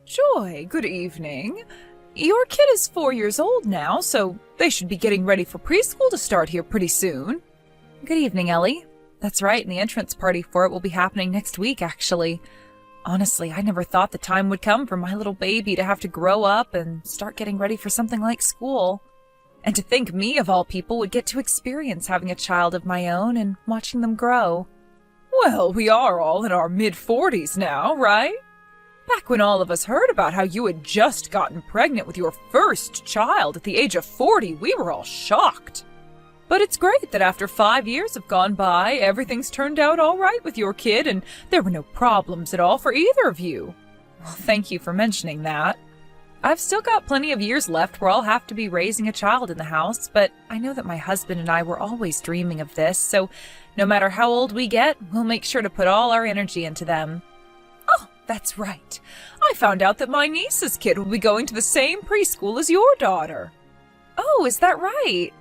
Joy, good evening. Your kid is 4 years old now, so they should be getting ready for preschool to start here pretty soon. Good evening, Ellie. That's right, and the entrance party for it will be happening next week, actually. Honestly, I never thought the time would come for my little baby to have to grow up and start getting ready for something like school. And to think me, of all people, would get to experience having a child of my own and watching them grow. Well, we are all in our mid-40s now, right? Back when all of us heard about how you had just gotten pregnant with your first child at the age of 40, we were all shocked. But it's great that after 5 years have gone by, everything's turned out all right with your kid and there were no problems at all for either of you. Well, thank you for mentioning that. I've still got plenty of years left where I'll have to be raising a child in the house, but I know that my husband and I were always dreaming of this, so no matter how old we get, we'll make sure to put all our energy into them. Oh, that's right. I found out that my niece's kid will be going to the same preschool as your daughter. Oh, is that right?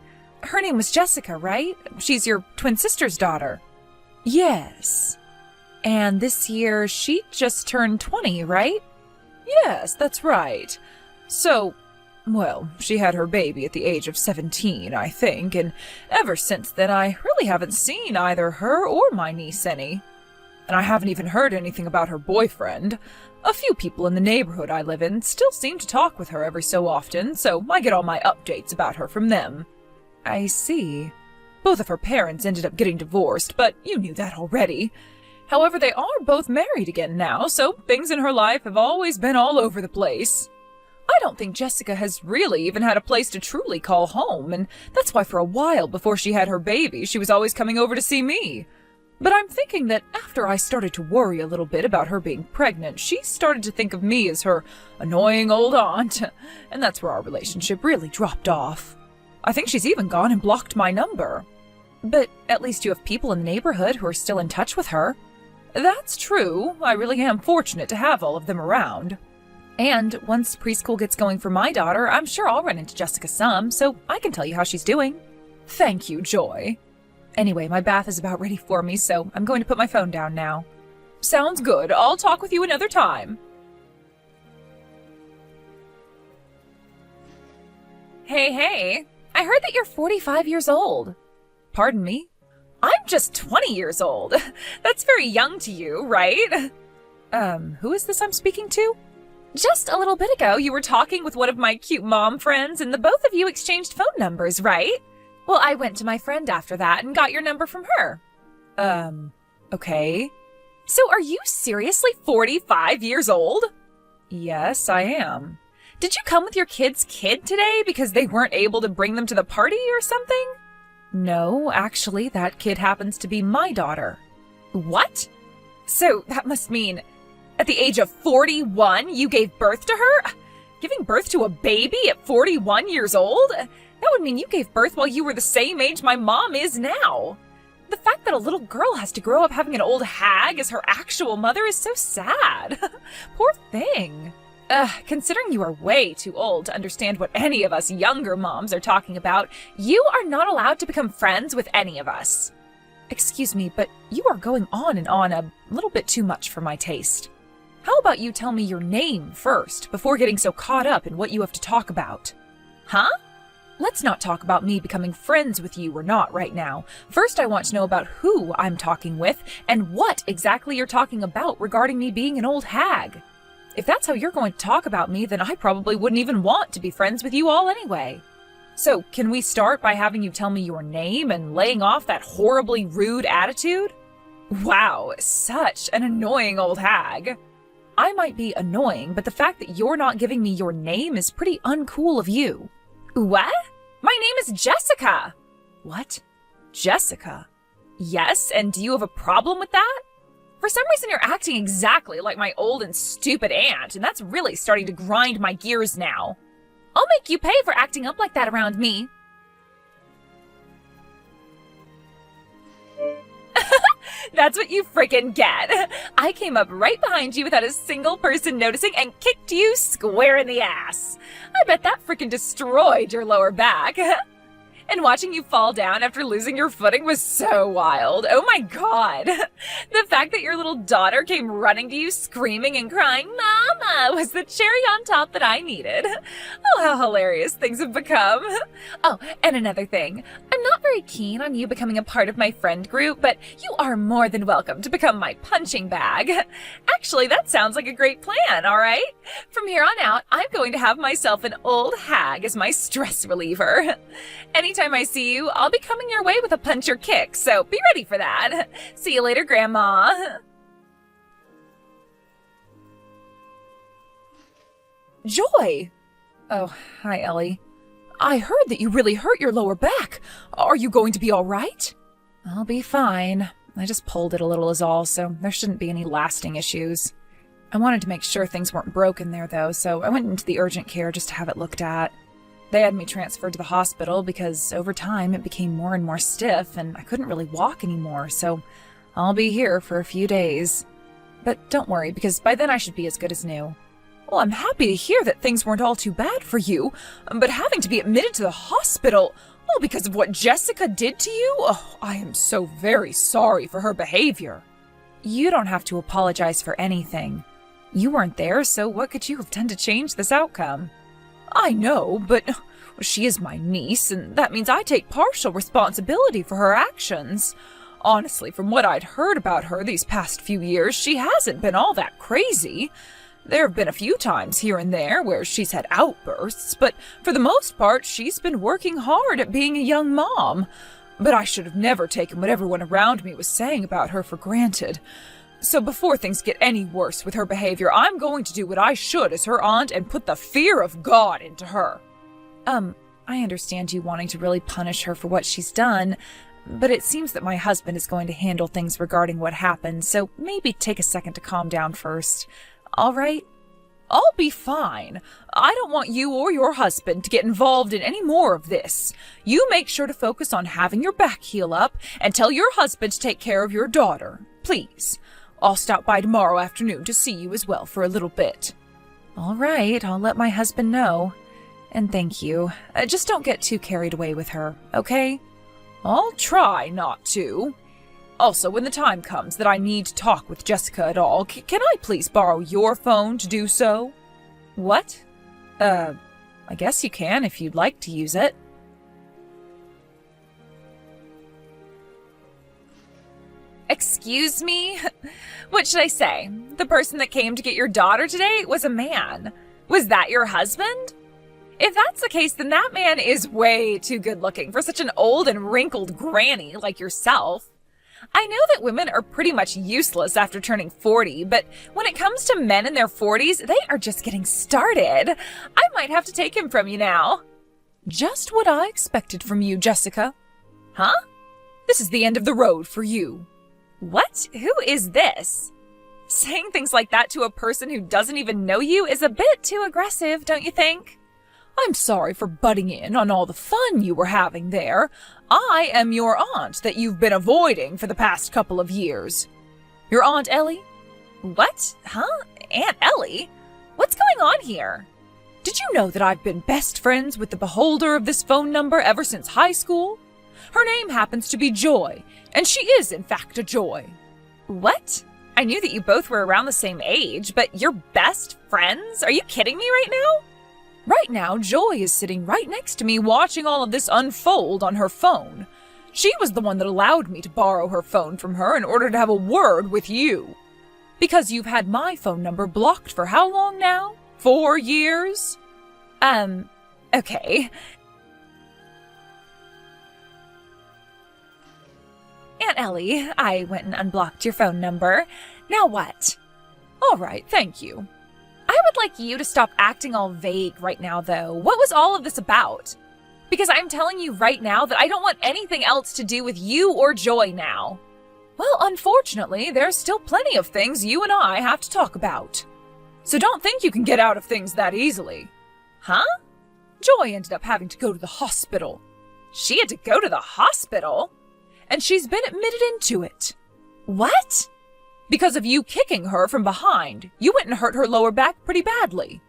Her name was Jessica, right? She's your twin sister's daughter. Yes. And this year, she just turned 20, right? Yes, that's right. So, well, she had her baby at the age of 17, I think, and ever since then I really haven't seen either her or my niece any. And I haven't even heard anything about her boyfriend. A few people in the neighborhood I live in still seem to talk with her every so often, so I get all my updates about her from them. I see. Both of her parents ended up getting divorced, but you knew that already. However, they are both married again now, so things in her life have always been all over the place. I don't think Jessica has really even had a place to truly call home, and that's why for a while before she had her baby, she was always coming over to see me. But I'm thinking that after I started to worry a little bit about her being pregnant, she started to think of me as her annoying old aunt, and that's where our relationship really dropped off. I think she's even gone and blocked my number. But at least you have people in the neighborhood who are still in touch with her. That's true. I really am fortunate to have all of them around. And once preschool gets going for my daughter, I'm sure I'll run into Jessica some, so I can tell you how she's doing. Thank you, Joy. Anyway, my bath is about ready for me, so I'm going to put my phone down now. Sounds good. I'll talk with you another time. Hey, I heard that you're 45 years old. Pardon me? I'm just 20 years old. That's very young to you, right? Who is this I'm speaking to? Just a little bit ago, you were talking with one of my cute mom friends, and the both of you exchanged phone numbers, right? Well, I went to my friend after that and got your number from her. Okay. So are you seriously 45 years old? Yes, I am. Did you come with your kid's kid today because they weren't able to bring them to the party or something? No, actually, that kid happens to be my daughter. What? So that must mean at the age of 41, you gave birth to her? Giving birth to a baby at 41 years old? That would mean you gave birth while you were the same age my mom is now. The fact that a little girl has to grow up having an old hag as her actual mother is so sad. Poor thing. Considering you are way too old to understand what any of us younger moms are talking about, you are not allowed to become friends with any of us. Excuse me, but you are going on and on a little bit too much for my taste. How about you tell me your name first, before getting so caught up in what you have to talk about? Huh? Let's not talk about me becoming friends with you or not right now. First, I want to know about who I'm talking with, and what exactly you're talking about regarding me being an old hag. If that's how you're going to talk about me, then I probably wouldn't even want to be friends with you all anyway. So, can we start by having you tell me your name and laying off that horribly rude attitude? Wow, such an annoying old hag. I might be annoying, but the fact that you're not giving me your name is pretty uncool of you. What? My name is Jessica. What? Jessica? Yes, and do you have a problem with that? For some reason, you're acting exactly like my old and stupid aunt, and that's really starting to grind my gears now. I'll make you pay for acting up like that around me. That's what you frickin' get. I came up right behind you without a single person noticing and kicked you square in the ass. I bet that frickin' destroyed your lower back. And watching you fall down after losing your footing was so wild. Oh my god. The fact that your little daughter came running to you screaming and crying, "Mama," was the cherry on top that I needed. Oh, how hilarious things have become. Oh, and another thing. I'm not very keen on you becoming a part of my friend group, but you are more than welcome to become my punching bag. Actually, that sounds like a great plan, all right? From here on out, I'm going to have myself an old hag as my stress reliever. Anytime I see you, I'll be coming your way with a punch or kick, so be ready for that. See you later, Grandma. Joy! Oh, hi, Ellie. I heard that you really hurt your lower back. Are you going to be all right? I'll be fine. I just pulled it a little is all, so there shouldn't be any lasting issues. I wanted to make sure things weren't broken there, though, so I went into the urgent care just to have it looked at. They had me transferred to the hospital because over time it became more and more stiff and I couldn't really walk anymore, so I'll be here for a few days. But don't worry, because by then I should be as good as new. Well, I'm happy to hear that things weren't all too bad for you, but having to be admitted to the hospital, all because of what Jessica did to you? Oh, I am so very sorry for her behavior. You don't have to apologize for anything. You weren't there, so what could you have done to change this outcome? I know, but she is my niece, and that means I take partial responsibility for her actions. Honestly, from what I'd heard about her these past few years, she hasn't been all that crazy. There have been a few times here and there where she's had outbursts, but for the most part, she's been working hard at being a young mom. But I should have never taken what everyone around me was saying about her for granted. So before things get any worse with her behavior, I'm going to do what I should as her aunt and put the fear of God into her. I understand you wanting to really punish her for what she's done, but it seems that my husband is going to handle things regarding what happened, so maybe take a second to calm down first. All right? I'll be fine. I don't want you or your husband to get involved in any more of this. You make sure to focus on having your back heal up and tell your husband to take care of your daughter, please. I'll stop by tomorrow afternoon to see you as well for a little bit. All right, I'll let my husband know. And thank you. Just don't get too carried away with her, okay? I'll try not to. Also, when the time comes that I need to talk with Jessica at all, can I please borrow your phone to do so? What? I guess you can if you'd like to use it. Excuse me? What should I say? The person that came to get your daughter today was a man. Was that your husband? If that's the case, then that man is way too good looking for such an old and wrinkled granny like yourself. I know that women are pretty much useless after turning 40, but when it comes to men in their 40s, they are just getting started. I might have to take him from you now. Just what I expected from you, Jessica. Huh? This is the end of the road for you. What? Who is this? Saying things like that to a person who doesn't even know you is a bit too aggressive, don't you think? I'm sorry for butting in on all the fun you were having there. I am your aunt that you've been avoiding for the past couple of years. Your Aunt Ellie? What? Huh? Aunt Ellie? What's going on here? Did you know that I've been best friends with the beholder of this phone number ever since high school? Her name happens to be Joy, and she is in fact a joy. What? I knew that you both were around the same age, but you're best friends? Are you kidding me right now? Right now, Joy is sitting right next to me watching all of this unfold on her phone. She was the one that allowed me to borrow her phone from her in order to have a word with you. Because you've had my phone number blocked for how long now? 4 years? Okay. Aunt Ellie, I went and unblocked your phone number. Now what? All right, thank you. I would like you to stop acting all vague right now, though. What was all of this about? Because I'm telling you right now that I don't want anything else to do with you or Joy now. Well, unfortunately, there's still plenty of things you and I have to talk about. So don't think you can get out of things that easily. Huh? Joy ended up having to go to the hospital. She had to go to the hospital? And she's been admitted into it. What? Because of you kicking her from behind, you went and hurt her lower back pretty badly.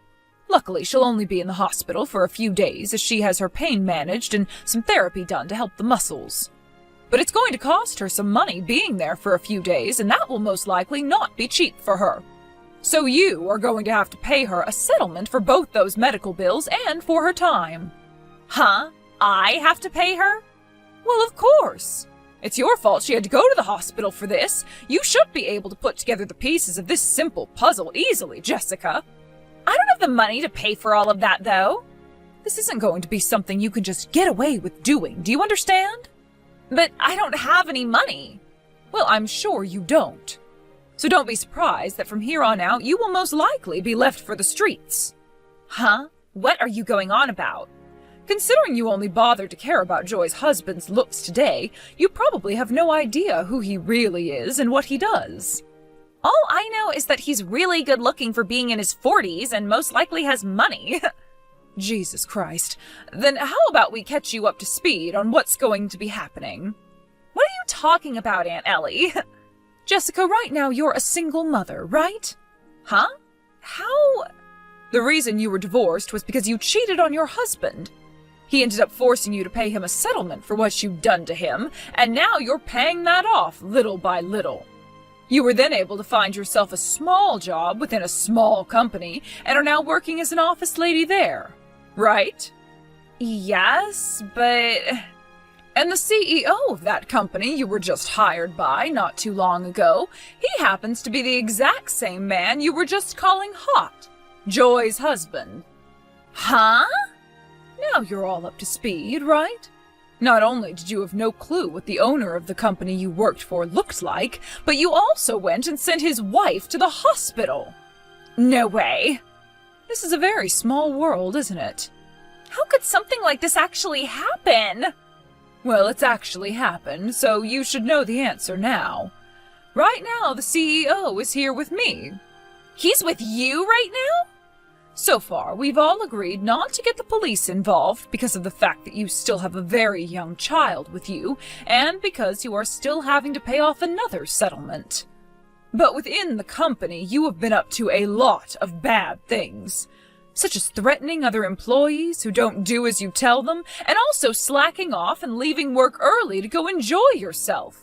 Luckily, she'll only be in the hospital for a few days as she has her pain managed and some therapy done to help the muscles. But it's going to cost her some money being there for a few days, and that will most likely not be cheap for her. So you are going to have to pay her a settlement for both those medical bills and for her time. Huh? I have to pay her? Well, of course. It's your fault she had to go to the hospital for this. You should be able to put together the pieces of this simple puzzle easily, Jessica. I don't have the money to pay for all of that, though. This isn't going to be something you can just get away with doing, do you understand? But I don't have any money. Well, I'm sure you don't. So don't be surprised that from here on out you will most likely be left for the streets. Huh? What are you going on about? Considering you only bothered to care about Joy's husband's looks today, you probably have no idea who he really is and what he does. All I know is that he's really good looking for being in his 40s and most likely has money. Jesus Christ. Then how about we catch you up to speed on what's going to be happening? What are you talking about, Aunt Ellie? Jessica, right now you're a single mother, right? Huh? How? The reason you were divorced was because you cheated on your husband. He ended up forcing you to pay him a settlement for what you'd done to him, and now you're paying that off little by little. You were then able to find yourself a small job within a small company and are now working as an office lady there, right? Yes, but... And the CEO of that company you were just hired by not too long ago, he happens to be the exact same man you were just calling hot, Joy's husband. Huh? Now you're all up to speed, right? Not only did you have no clue what the owner of the company you worked for looked like, but you also went and sent his wife to the hospital. No way. This is a very small world, isn't it? How could something like this actually happen? Well, it's actually happened, so you should know the answer now. Right now, the CEO is here with me. He's with you right now? So far, we've all agreed not to get the police involved because of the fact that you still have a very young child with you, and because you are still having to pay off another settlement. But within the company, you have been up to a lot of bad things, such as threatening other employees who don't do as you tell them, and also slacking off and leaving work early to go enjoy yourself.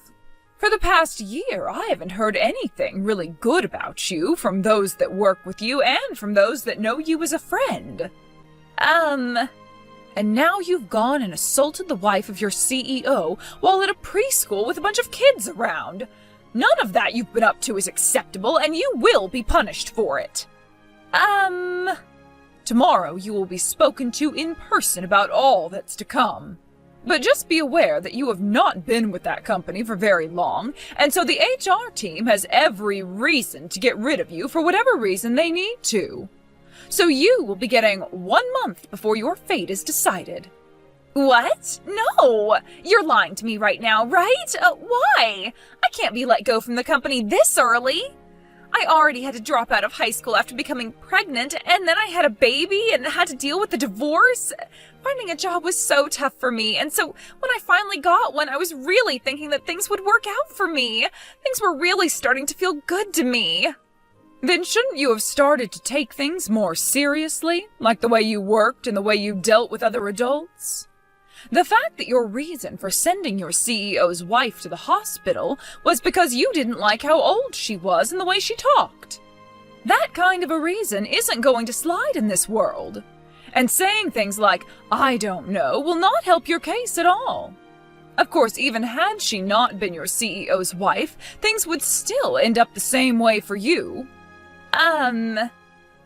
For the past year, I haven't heard anything really good about you from those that work with you and from those that know you as a friend. And now you've gone and assaulted the wife of your CEO while at a preschool with a bunch of kids around. None of that you've been up to is acceptable, and you will be punished for it. Tomorrow you will be spoken to in person about all that's to come. But just be aware that you have not been with that company for very long, and so the HR team has every reason to get rid of you for whatever reason they need to. So you will be getting 1 month before your fate is decided. What? No! You're lying to me right now, right? Why? I can't be let go from the company this early. I already had to drop out of high school after becoming pregnant, and then I had a baby and had to deal with the divorce. Finding a job was so tough for me, and so when I finally got one, I was really thinking that things would work out for me. Things were really starting to feel good to me. Then shouldn't you have started to take things more seriously, like the way you worked and the way you dealt with other adults? The fact that your reason for sending your CEO's wife to the hospital was because you didn't like how old she was and the way she talked. That kind of a reason isn't going to slide in this world. And saying things like, "I don't know," will not help your case at all. Of course, even had she not been your CEO's wife, things would still end up the same way for you.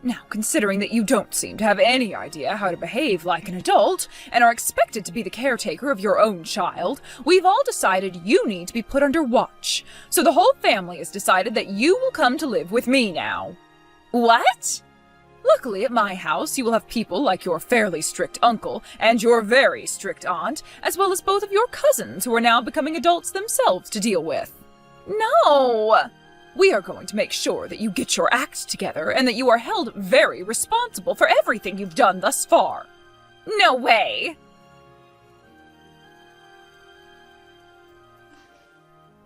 Now, considering that you don't seem to have any idea how to behave like an adult, and are expected to be the caretaker of your own child, we've all decided you need to be put under watch. So the whole family has decided that you will come to live with me now. What? Luckily, at my house, you will have people like your fairly strict uncle and your very strict aunt, as well as both of your cousins who are now becoming adults themselves to deal with. No! We are going to make sure that you get your act together and that you are held very responsible for everything you've done thus far. No way!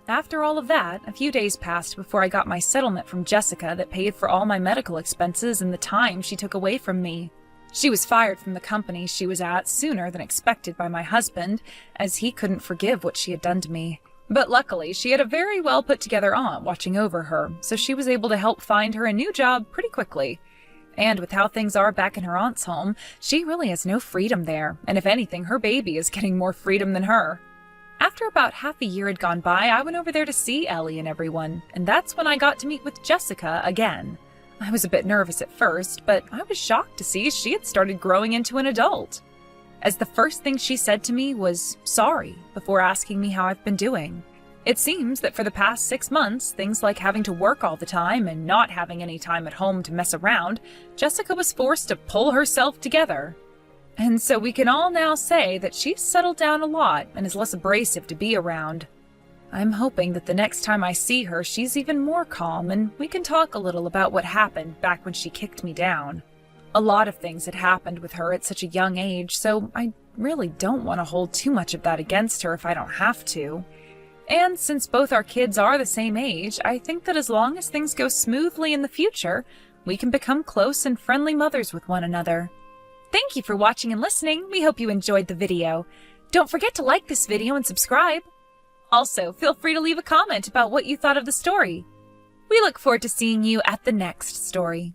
After all of that, a few days passed before I got my settlement from Jessica that paid for all my medical expenses and the time she took away from me. She was fired from the company she was at sooner than expected by my husband, as he couldn't forgive what she had done to me. But luckily, she had a very well put-together aunt watching over her, so she was able to help find her a new job pretty quickly. And with how things are back in her aunt's home, she really has no freedom there, and if anything, her baby is getting more freedom than her. After about half a year had gone by, I went over there to see Ellie and everyone, and that's when I got to meet with Jessica again. I was a bit nervous at first, but I was shocked to see she had started growing into an adult. As the first thing she said to me was sorry, before asking me how I've been doing. It seems that for the past 6 months, things like having to work all the time and not having any time at home to mess around, Jessica was forced to pull herself together. And so we can all now say that she's settled down a lot and is less abrasive to be around. I'm hoping that the next time I see her, she's even more calm and we can talk a little about what happened back when she kicked me down. A lot of things had happened with her at such a young age, so I really don't want to hold too much of that against her if I don't have to. And since both our kids are the same age, I think that as long as things go smoothly in the future, we can become close and friendly mothers with one another. Thank you for watching and listening. We hope you enjoyed the video. Don't forget to like this video and subscribe. Also, feel free to leave a comment about what you thought of the story. We look forward to seeing you at the next story.